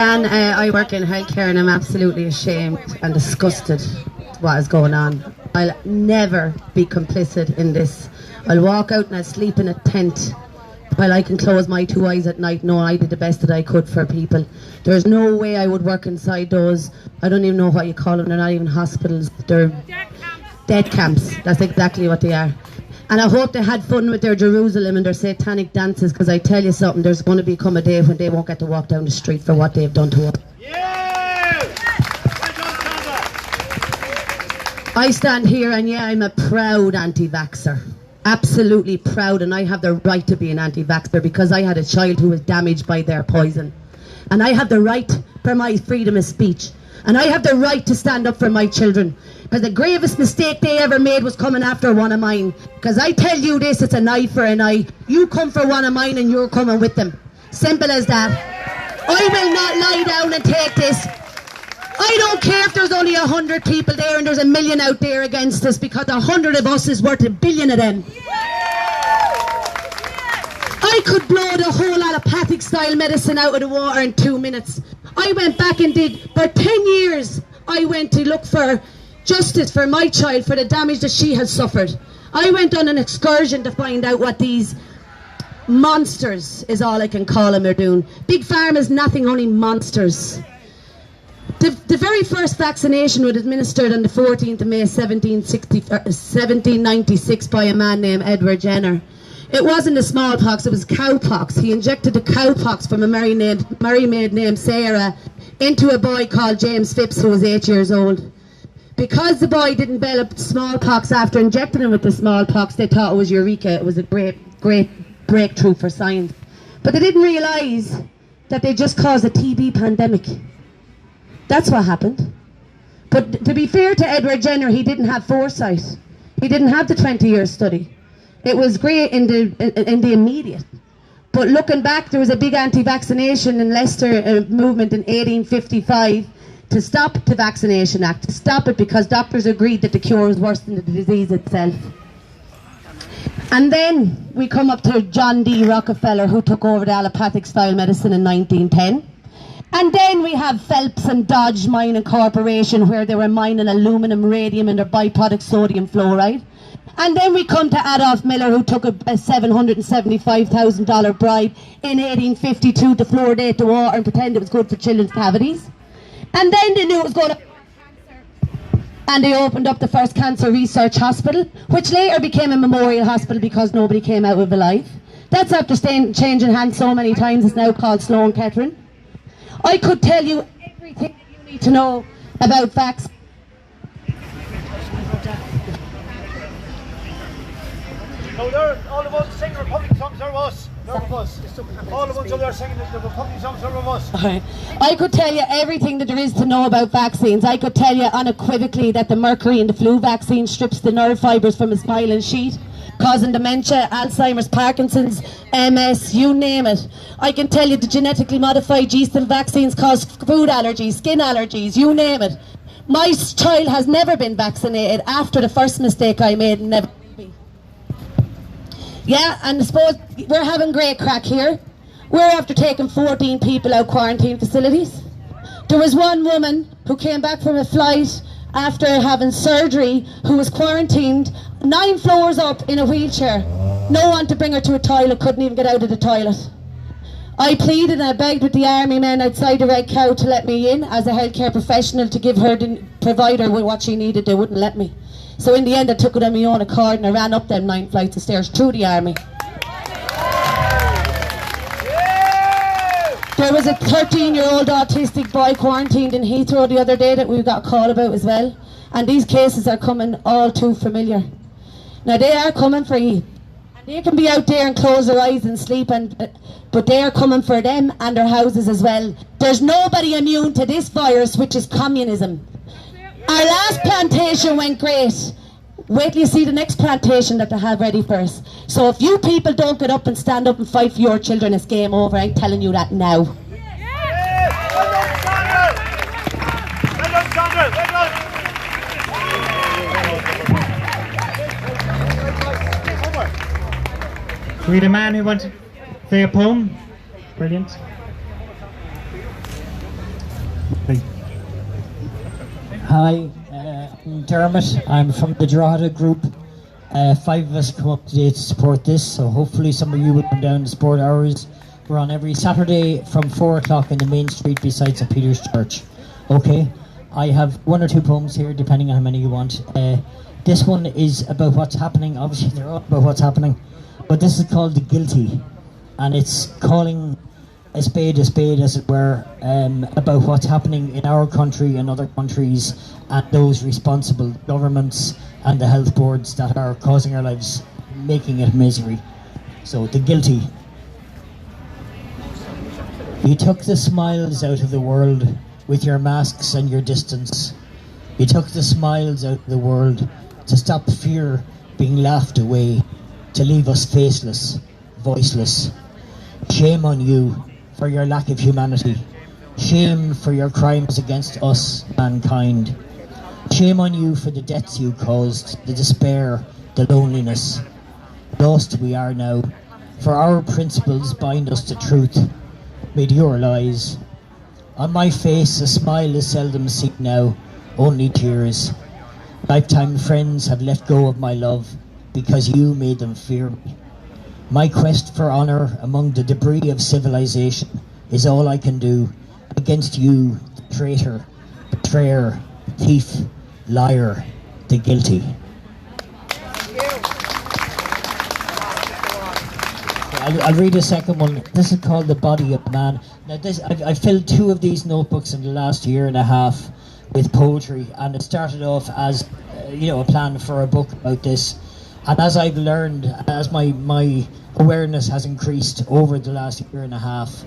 And I work in healthcare and I'm absolutely ashamed and disgusted with what is going on. I'll never be complicit in this. I'll walk out and I'll sleep in a tent while I can close my two eyes at night knowing I did the best that I could for people. There's no way I would work inside those, I don't even know what you call them, they're not even hospitals, they're dead camps. That's exactly what they are. And I hope they had fun with their Jerusalem and their satanic dances, because I tell you something, there's going to become a day when they won't get to walk down the street for what they've done to us. Yeah! I stand here and yeah, I'm a proud anti-vaxxer. Absolutely proud, and I have the right to be an anti-vaxxer because I had a child who was damaged by their poison. And I have the right for my freedom of speech. And I have the right to stand up for my children. Because the gravest mistake they ever made was coming after one of mine. Because I tell you this, it's an eye for an eye. You come for one of mine and you're coming with them. Simple as that. I will not lie down and take this. I don't care if there's only 100 people there and there's 1 million out there against us, because 100 of us is worth 1 billion of them. I could blow the whole allopathic style medicine out of the water in 2 minutes. I went back and did, for 10 years, I went to look for justice for my child, for the damage that she has suffered. I went on an excursion to find out what these monsters, is all I can call them, are doing. Big Pharma is nothing, only monsters. The very first vaccination was administered on the 14th of May 1796 by a man named Edward Jenner. It wasn't the smallpox, it was cowpox. He injected the cowpox from a Mary maid named Sarah into a boy called James Phipps, who was 8 years old. Because the boy didn't develop smallpox after injecting him with the smallpox, they thought it was eureka. It was a great breakthrough for science. But they didn't realise that they just caused a TB pandemic. That's what happened. But to be fair to Edward Jenner, he didn't have foresight. He didn't have the 20-year study. It was great in the immediate. But looking back, there was a big anti-vaccination in Leicester movement in 1855 to stop the Vaccination Act, to stop it because doctors agreed that the cure was worse than the disease itself. And then we come up to John D. Rockefeller, who took over the allopathic style medicine in 1910. And then we have Phelps and Dodge Mining Corporation, where they were mining aluminium, radium and their byproduct sodium fluoride. And then we come to Adolf Miller, who took a $775,000 bribe in 1852 to fluoridate the water and pretend it was good for children's cavities. And then they knew it was going to cancer. And they opened up the first cancer research hospital, which later became a memorial hospital because nobody came out of alive. That's after changing hands so many times, it's now called Sloan Kettering. I could tell you everything that you need to know about vaccines. No, they're all the ones singing Republican songs are of us. They're of us. All the ones over there singing the Republican songs are of us. Okay. I could tell you everything that there is to know about vaccines. I could tell you unequivocally that the mercury in the flu vaccine strips the nerve fibres from a myelin sheath, causing dementia, Alzheimer's, Parkinson's, MS, you name it. I can tell you the genetically modified yeast and vaccines cause food allergies, skin allergies, you name it. My child has never been vaccinated after the first mistake I made and never. Yeah, and I suppose we're having great crack here. We're after taking 14 people out quarantine facilities. There was one woman who came back from a flight after having surgery who was quarantined 9 floors up in a wheelchair. No one to bring her to a toilet, couldn't even get out of the toilet. I pleaded and I begged with the army men outside the Red Cow to let me in as a healthcare professional to give her, provide her with what she needed. They wouldn't let me. So in the end I took it on my own accord and I ran up them 9 flights of stairs through the army. There was a 13-year-old autistic boy quarantined in Heathrow the other day that we got a call about as well. And these cases are coming all too familiar. Now they are coming for you. And they can be out there and close their eyes and sleep, but they are coming for them and their houses as well. There's nobody immune to this virus, which is communism. Our last plantation went great. Wait till you see the next plantation that they have ready for us. So if you people don't get up and stand up and fight for your children, it's game over. I'm telling you that now. We had a man who wanted to say a poem. Brilliant. Hi, I'm Dermot. I'm from the Drogheda group. 5 of us come up today to support this, so hopefully some of you will come down to support ours. We're on every Saturday from 4 o'clock in the main street beside St Peter's Church. Okay, I have 1 or 2 poems here, depending on how many you want. This one is about what's happening. Obviously, they're all about what's happening, but this is called The Guilty, and it's calling a spade, as it were, about what's happening in our country and other countries, and those responsible governments and the health boards that are causing our lives, making it misery. So, The Guilty. You took the smiles out of the world with your masks and your distance. You took the smiles out of the world to stop fear being laughed away, to leave us faceless, voiceless. Shame on you for your lack of humanity. Shame for your crimes against us, mankind. Shame on you for the deaths you caused, the despair, the loneliness. Lost we are now, for our principles bind us to truth, made your lies. On my face a smile is seldom seen now, only tears. Lifetime friends have let go of my love, because you made them fear me. My quest for honour among the debris of civilization is all I can do against you, the traitor, betrayer, thief, liar, the guilty. I'll read a second one. This is called The Body of Man. Now, I filled 2 of these notebooks in the last year and a half with poetry, and it started off as a plan for a book about this. And as I've learned, as my awareness has increased over the last year and a half,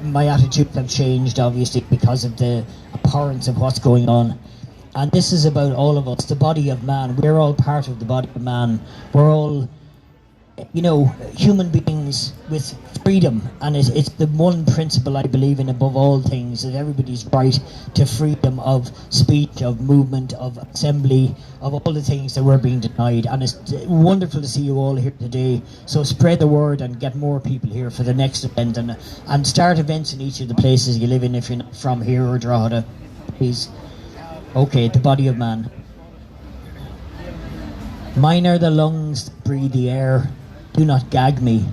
my attitudes have changed, obviously, because of the abhorrence of what's going on. And this is about all of us, the body of man. We're all part of the body of man. We're all, human beings with freedom. And it's the one principle I believe in above all things, that everybody's right to freedom of speech, of movement, of assembly, of all the things that we're being denied. And it's wonderful to see you all here today. So spread the word and get more people here for the next event, and start events in each of the places you live in if you're not from here or Drogheda, please. Okay, the body of man. Mine are the lungs that breathe the air. Do not gag me.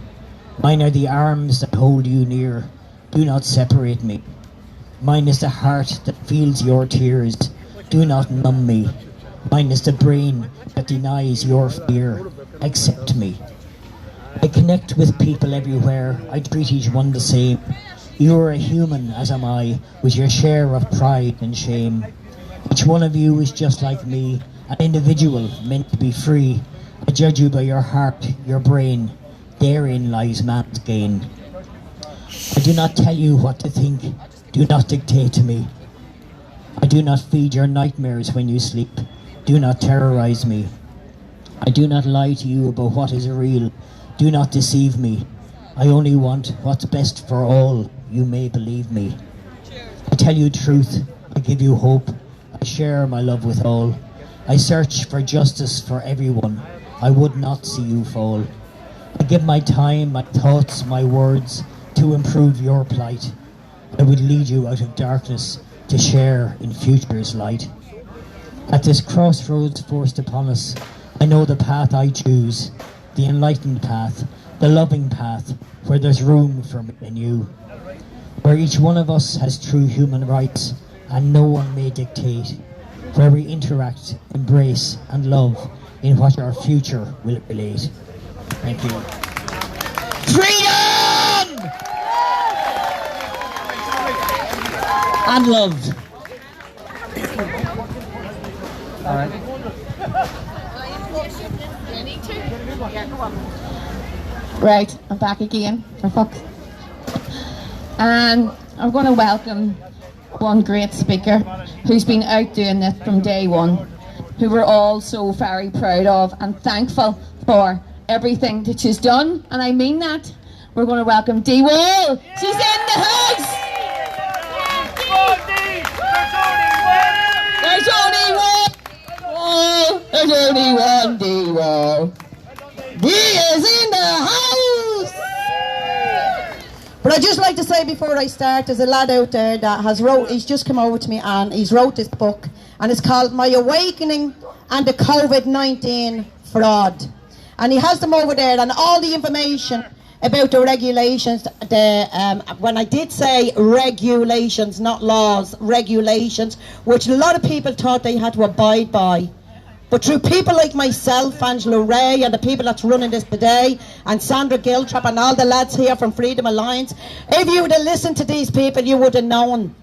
Mine are the arms that hold you near. Do not separate me. Mine is the heart that feels your tears. Do not numb me. Mine is the brain that denies your fear. Accept me. I connect with people everywhere. I treat each one the same. You are a human, as am I, with your share of pride and shame. Each one of you is just like me, an individual meant to be free. I judge you by your heart, your brain. Therein lies man's gain. I do not tell you what to think. Do not dictate to me. I do not feed your nightmares when you sleep. Do not terrorize me. I do not lie to you about what is real. Do not deceive me. I only want what's best for all. You may believe me. I tell you truth. I give you hope. I share my love with all. I search for justice for everyone. I would not see you fall. I give my time, my thoughts, my words to improve your plight. I would lead you out of darkness to share in future's light. At this crossroads forced upon us, I know the path I choose, the enlightened path, the loving path, where there's room for me and you, where each one of us has true human rights and no one may dictate, where we interact, embrace and love in what our future will relate. Thank you. Freedom! And love. All right. Right, I'm back again, for fuck. And I'm going to welcome one great speaker who's been out doing this from day one, who we're all so very proud of and thankful for everything that she's done, and I mean that. We're going to welcome Dee Wall. She's in the house. There's only one Wall. There's only one Dee Wall. Dee is in the house. But I'd just like to say before I start, there's a lad out there that he's just come over to me and he's wrote this book, and it's called My Awakening and the COVID-19 Fraud. And he has them over there and all the information about the regulations. When I did say regulations, not laws, regulations, which a lot of people thought they had to abide by. But through people like myself, Angela Ray, and the people that's running this today, and Sandra Giltrap, and all the lads here from Freedom Alliance, if you would have listened to these people, you would have known.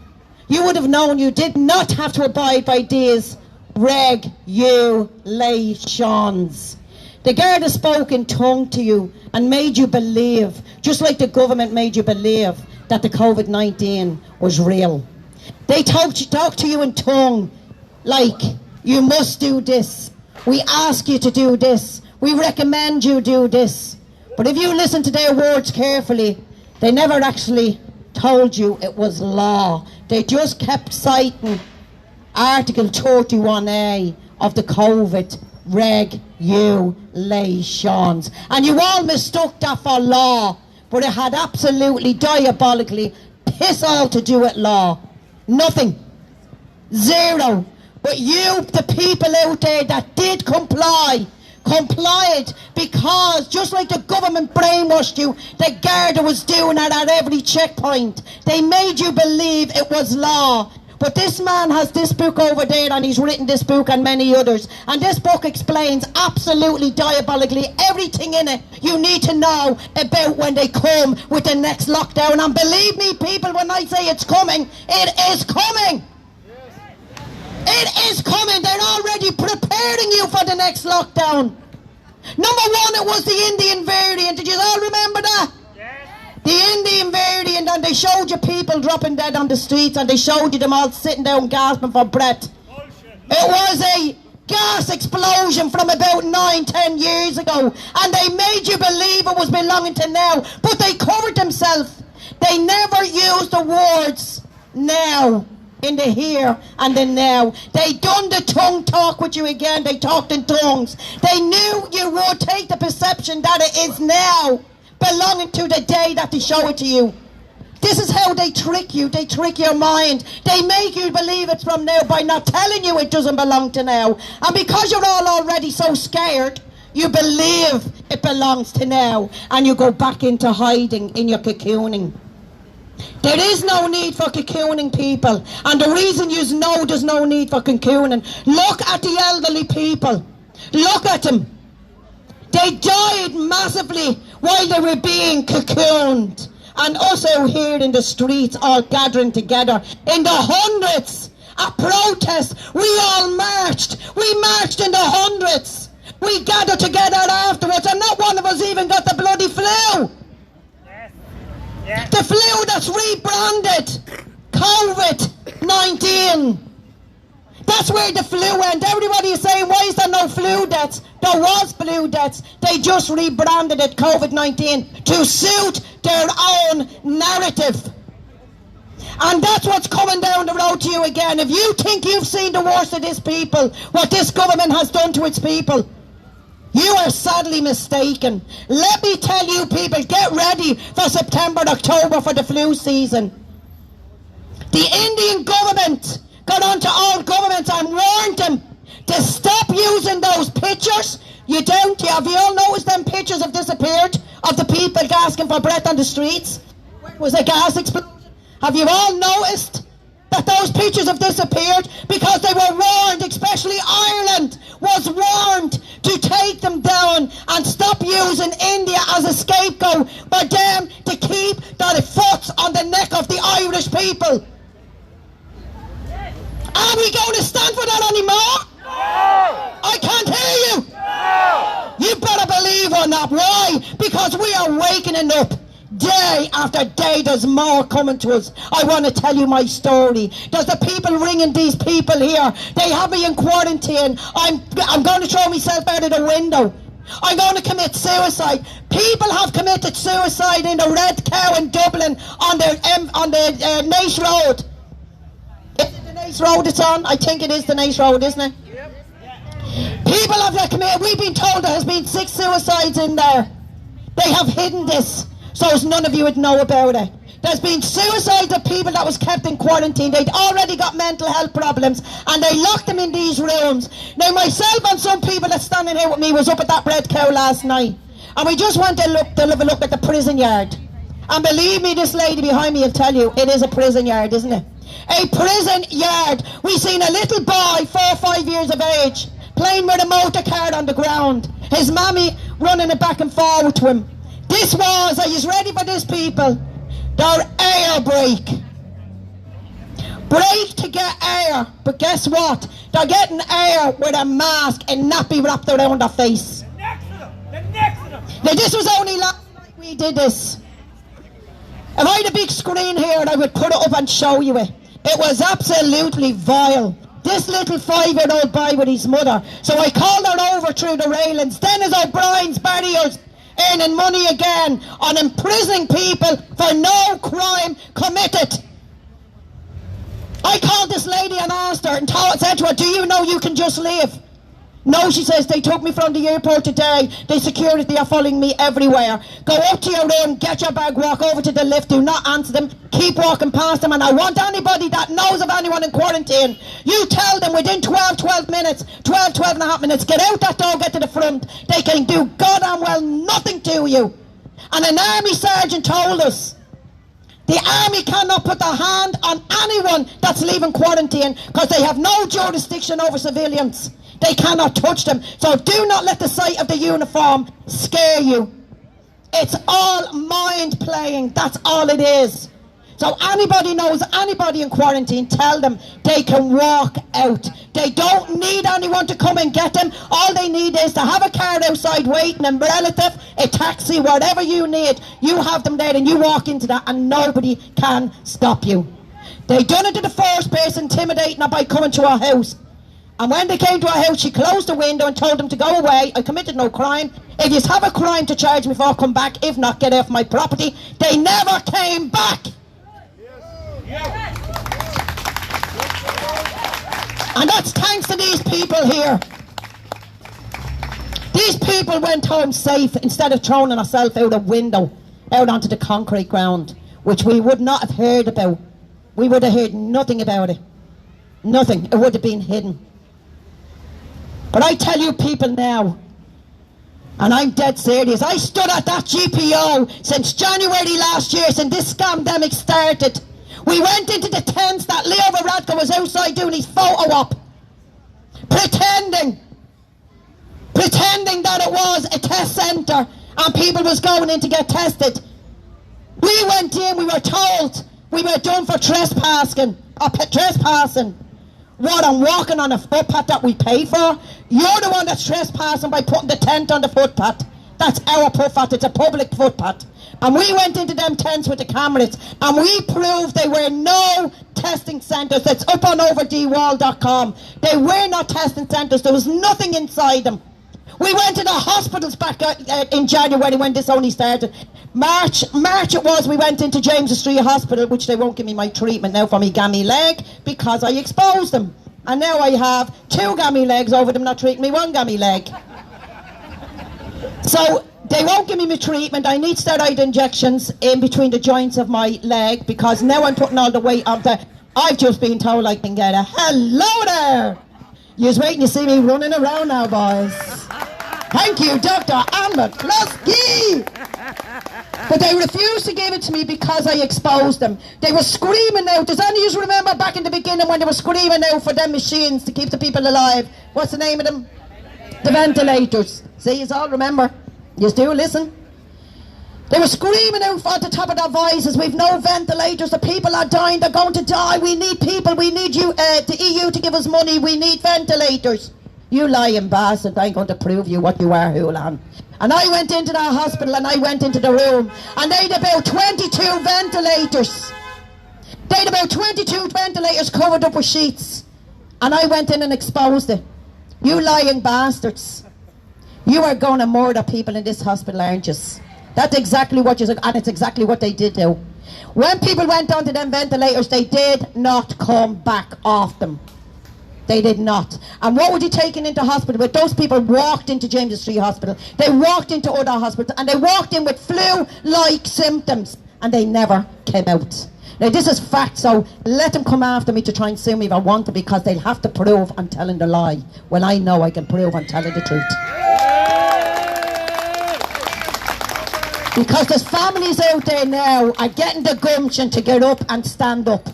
You would have known you did not have to abide by these regulations. The Garda spoke in tongue to you and made you believe, just like the government made you believe, that the COVID-19 was real. They talked to you in tongue like, you must do this. We ask you to do this. We recommend you do this. But if you listen to their words carefully, they never actually told you it was law. They just kept citing Article 31A of the COVID regulations. And you all mistook that for law, but it had absolutely diabolically piss all to do with law. Nothing. Zero. But you, the people out there that did complied because just like the government brainwashed you, the Garda was doing it at every checkpoint. They made you believe it was law. But this man has this book over there, and he's written this book and many others. And this book explains absolutely diabolically everything in it you need to know about when they come with the next lockdown. And believe me, people, when I say it's coming, it is coming. It is coming. They're already preparing you for the next lockdown. Number one, it was the Indian variant. Did you all remember that? The Indian variant, and they showed you people dropping dead on the streets, and they showed you them all sitting down gasping for breath. It was a gas explosion from about 9-10 years ago, and they made you believe it was belonging to now, but they covered themselves. They never used the words now in the here and the now. They done the tongue talk with you again. They talked in tongues. They knew you would take the perception that it is now belonging to the day that they show it to you. This is how they trick you. They trick your mind. They make you believe it's from now by not telling you it doesn't belong to now. And because you're all already so scared, you believe it belongs to now, and you go back into hiding in your cocooning. There is no need for cocooning, people, and the reason you know there's no need for cocooning, look at the elderly people. Look at them. They died massively while they were being cocooned. And us out here in the streets all gathering together in the hundreds at protests. We all marched. We marched in the hundreds. We gathered together afterwards, and not one of us even got the bloody flu. The flu that's rebranded COVID-19. That's where the flu went. Everybody is saying, why is there no flu deaths? There was flu deaths. They just rebranded it COVID-19 to suit their own narrative. And that's what's coming down the road to you again. If you think you've seen the worst of this people, what this government has done to its people, you are sadly mistaken. Let me tell you, people, get ready for September, October for the flu season. The Indian government got onto all governments and warned them to stop using those pictures. You don't? Have you all noticed them pictures have disappeared of the people gasping for breath on the streets? It was a gas explosion. Have you all noticed that those pictures have disappeared? Because they were warned, especially Ireland was warned to take them down and stop using India as a scapegoat for them to keep their foot on the neck of the Irish people. Are we going to stand for that anymore? No! I can't hear you! No! You better believe on that. Why? Because we are waking up day after day. There's more coming to us. I want to tell you my story. There's the people ringing these people here. They have me in quarantine. I'm going to throw myself out of the window. I'm going to commit suicide. People have committed suicide in the Red Cow in Dublin on the Nace Road. Is it the Nace Road it's on? I think it is the Nace Road, isn't it? Yep. People have committed. We've been told there has been 6 suicides in there. They have hidden this so as none of you would know about it. There's been suicides of people that was kept in quarantine. They'd already got mental health problems and they locked them in these rooms. Now myself and some people that's standing here with me was up at that Red Cow last night, and we just went to have a look at the prison yard. And believe me, this lady behind me will tell you, it is a prison yard, isn't it? A prison yard. We seen a little boy, 4 or 5 years of age, playing with a motor car on the ground. His mammy running it back and forward to him. This was, are you ready for this, people? Their air brake. Brake to get air, but guess what? They're getting air with a mask and nappy wrapped around their face. The next of them. Now this was only last night we did this. If I had a big screen here, I would put it up and show you it. It was absolutely vile. This little 5-year-old boy with his mother. So I called her over through the railings. Dennis O'Brien's barriers earning money again on imprisoning people for no crime committed. I called this lady and asked her and said to her, do you know you can just leave? No, she says, they took me from the airport today. The security are following me everywhere. Go up to your room, get your bag, walk over to the lift, do not answer them, keep walking past them, and I want anybody that knows of anyone in quarantine, you tell them within 12 minutes, 12 and a half minutes, get out that door, get to the front. They can do goddamn well nothing to you. And an army sergeant told us, the army cannot put their hand on anyone that's leaving quarantine because they have no jurisdiction over civilians. They cannot touch them. So do not let the sight of the uniform scare you. It's all mind playing. That's all it is. So anybody knows anybody in quarantine, tell them they can walk out. They don't need anyone to come and get them. All they need is to have a car outside waiting, a relative, a taxi, whatever you need. You have them there and you walk into that and nobody can stop you. They done it to the force base, intimidating her by coming to our house. And when they came to our house, she closed the window and told them to go away. I committed no crime. If you have a crime to charge me for, come back. If not, get off my property. They never came back. And that's thanks to these people here. These people went home safe instead of throwing herself out a window, out onto the concrete ground, which we would not have heard about. We would have heard nothing about it. Nothing. It would have been hidden. But I tell you people now, and I'm dead serious, I stood at that GPO since January last year, since this scandemic started. We went into the tents that Leo Varadkar was outside doing his photo op, pretending that it was a test centre and people was going in to get tested. We went in, we were told we were done for trespassing. What, I'm walking on a footpath that we paid for? You're the one that's trespassing by putting the tent on the footpath. That's our footpath, it's a public footpath. And we went into them tents with the cameras and we proved there were no testing centres. That's up on overdwall.com. They were not testing centres, there was nothing inside them. We went to the hospitals back in January when this only started. March it was, we went into James Street Hospital, which they won't give me my treatment now for my gammy leg because I exposed them. And now I have 2 gammy legs over them not treating me 1 gammy leg. So they won't give me my treatment. I need steroid injections in between the joints of my leg because now I'm putting all the weight on there. I've just been told I can get a hello there. You're waiting to see me running around now, boys. Thank you, Dr. Ann McCluskey. But they refused to give it to me because I exposed them. They were screaming out. Does any of you remember back in the beginning when they were screaming out for them machines to keep the people alive? What's the name of them? The ventilators. See, you all remember. You do listen. They were screaming out at the top of their voices, we've no ventilators, the people are dying, they're going to die, we need people, we need you, the EU to give us money, we need ventilators. You lying bastard, I'm going to prove you what you are, Houlihan. And I went into that hospital and I went into the room and they had about 22 ventilators. They had about 22 ventilators covered up with sheets. And I went in and exposed it. You lying bastards. You are going to murder people in this hospital, aren't you? That's exactly what and it's exactly what they did do. When people went onto them ventilators, they did not come back off them. They did not. And what were they taking into hospital? But those people walked into James Street Hospital. They walked into other hospitals and they walked in with flu-like symptoms. and they never came out. Now this is fact, so let them come after me to try and sue me if I want to, because they'll have to prove I'm telling the lie, when I know I can prove I'm telling the truth. Because there's families out there now are getting the gumption to get up and stand up.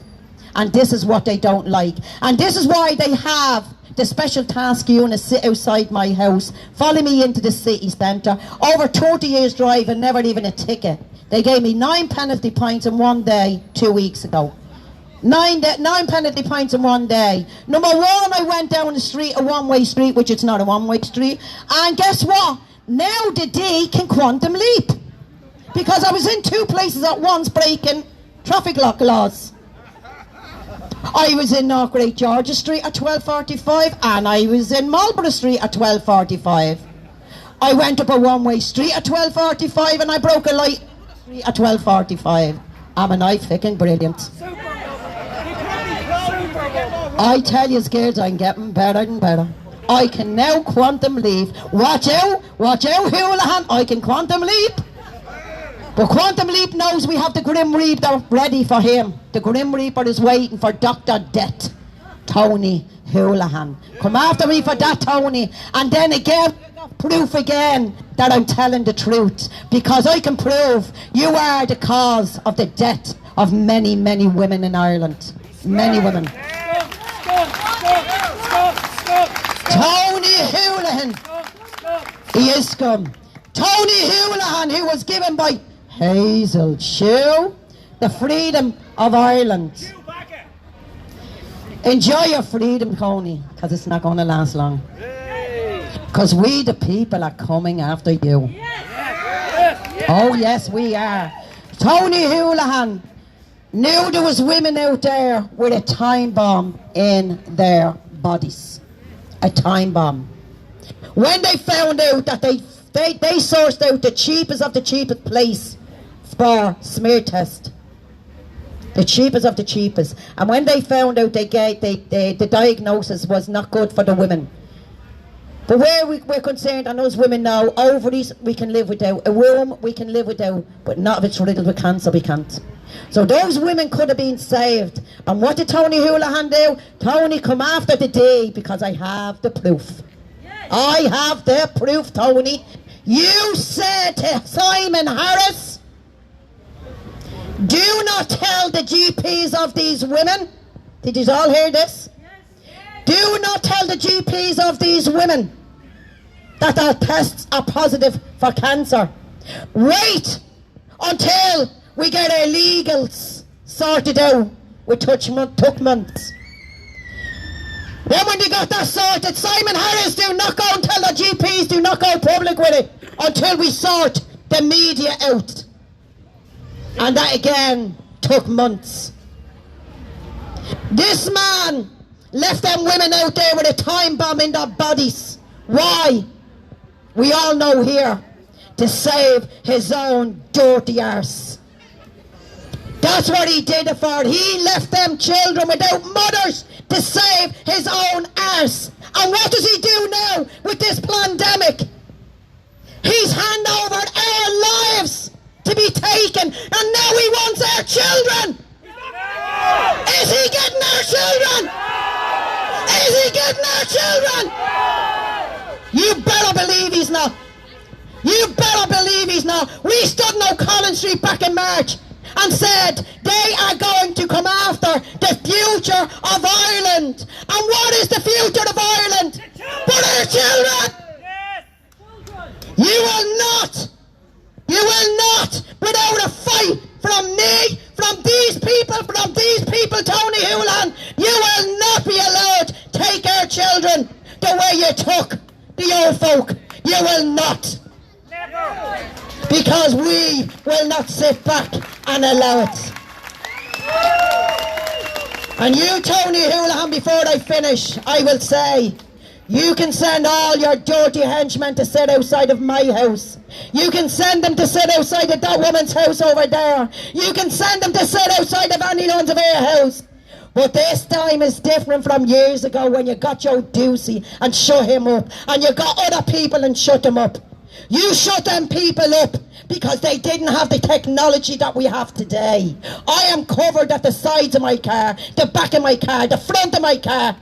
And this is what they don't like. And this is why they have the special task unit sit outside my house, follow me into the city centre, over 30 years drive and never even a ticket. They gave me 9 penalty points in one day 2 weeks ago. 9 penalty points in one day. Number one, I went down the street, a one-way street, which it's not a one-way street, and guess what? Now the D can quantum leap. Because I was in 2 places at once breaking traffic laws. I was in North Great Georgia Street at 12:45 and I was in Marlborough Street at 12:45. I went up a one-way street at 12:45 and I broke a light at 12:45. Am I fucking brilliant? I tell you, girls, I'm getting better and better. I can now quantum leap. Watch out, Houlihan, I can quantum leap. But Quantum Leap knows we have the Grim Reaper ready for him. The Grim Reaper is waiting for Dr. Death, Tony Houlihan. Come after me for that, Tony. And then again, proof again that I'm telling the truth. Because I can prove you are the cause of the death of many, many women in Ireland. Many women. Tony Houlihan. He is scum. Tony Houlihan, who was given by Hazel Shue the freedom of Ireland. Enjoy your freedom, Tony, because it's not going to last long. Because we the people are coming after you. Oh yes, we are. Tony Houlihan knew there was women out there with a time bomb in their bodies. A time bomb. When they found out that they sourced out the cheapest of the cheapest place for smear test. The cheapest of the cheapest. And when they found out the diagnosis was not good for the women. But where we're concerned, and those women now, ovaries we can live without, a womb we can live without, but not if it's riddled with cancer, we can't. So those women could have been saved. And what did Tony Houlihan do? Tony, come after the day, because I have the proof. I have the proof, Tony. You said to Simon Harris, do not tell the GPs of these women. Did you all hear this? Do not tell the GPs of these women that their tests are positive for cancer. Wait until we get our legals sorted out with took months. Then when they got that sorted, Simon Harris, do not go and tell the GPs, do not go public with it until we sort the media out. And that again took months. This man left them women out there with a time bomb in their bodies. Why? We all know here. To save his own dirty arse. That's what he did it for. He left them children without mothers to save his own arse. And what does he do now with this pandemic? He's handed over our lives to be taken, and now he wants our children. Is he getting our children? Is he getting our children? You better believe he's not. You better believe he's not. We stood in O'Connell Street back in March and said they are going to come after the future of Ireland. And what is the future of Ireland? But our children. You will not, without a fight from me, from these people, Tony Houlihan, you will not be allowed to take our children the way you took the old folk. You will not. Never. Because we will not sit back and allow it. And you, Tony Houlihan, before I finish, I will say, you can send all your dirty henchmen to sit outside of my house. You can send them to sit outside of that woman's house over there. You can send them to sit outside of anyone's of our house. But this time is different from years ago when you got Joe Ducey and shut him up, and you got other people and shut them up. You shut them people up because they didn't have the technology that we have today. I am covered at the sides of my car, the back of my car, the front of my car.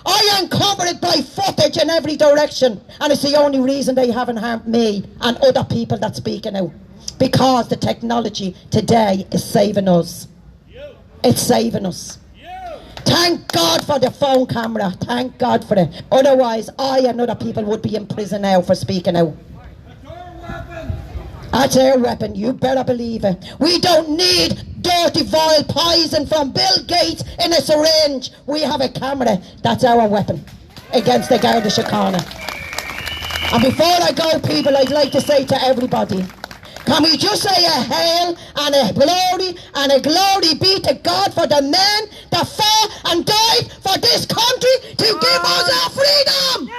I am covered by footage in every direction, and it's the only reason they haven't harmed me and other people that speaking out. Because the technology today is saving us. It's saving us. Thank God for the phone camera. Thank God for it. Otherwise, I and other people would be in prison now for speaking out. That's our weapon. You better believe it. We don't need dirty, vile poison from Bill Gates in a syringe. We have a camera. That's our weapon against the Garda Síochána. And before I go, people, I'd like to say to everybody, can we just say a hail and a glory be to God for the men that fought and died for this country to give us our freedom?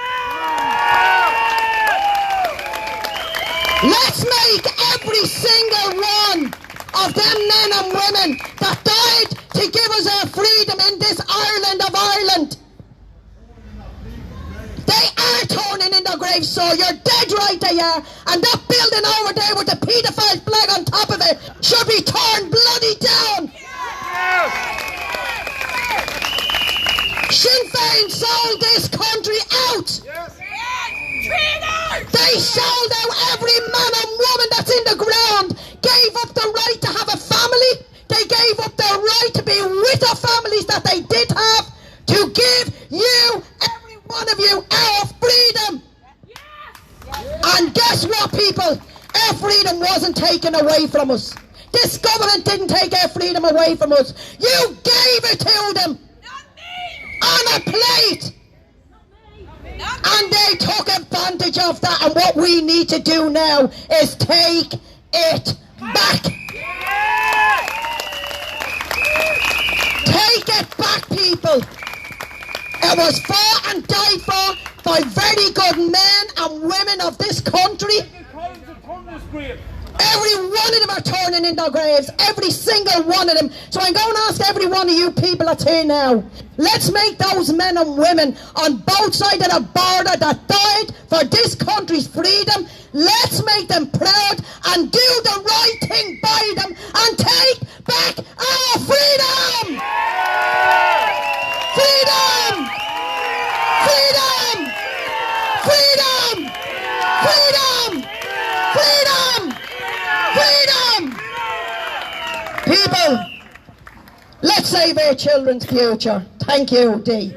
Let's make every single one of them men and women that died to give us our freedom in this Ireland of Ireland. They are turning in their graves, so you're dead right they are. And that building over there with the paedophile flag on top of it should be torn bloody down. Sinn Féin sold this country out. They sold out every man and woman that's in the ground, gave up the right to have a family. They gave up their right to be with their families that they did have, to give you, every one of you, our freedom. And guess what, people? Our freedom wasn't taken away from us. This government didn't take our freedom away from us. You gave it to them on a plate. And they took advantage of that, and what we need to do now is take it back. Take it back, people. It was fought and died for by very good men and women of this country. Every one of them are turning in their graves. Every single one of them. So I'm going to ask every one of you people that's here now. Let's make those men and women on both sides of the border that died for this country's freedom, let's make them proud and do the right thing by them and take back our freedom! Freedom! Freedom! Freedom! Freedom! Freedom! Freedom! People, let's save our children's future. Thank you, Dee.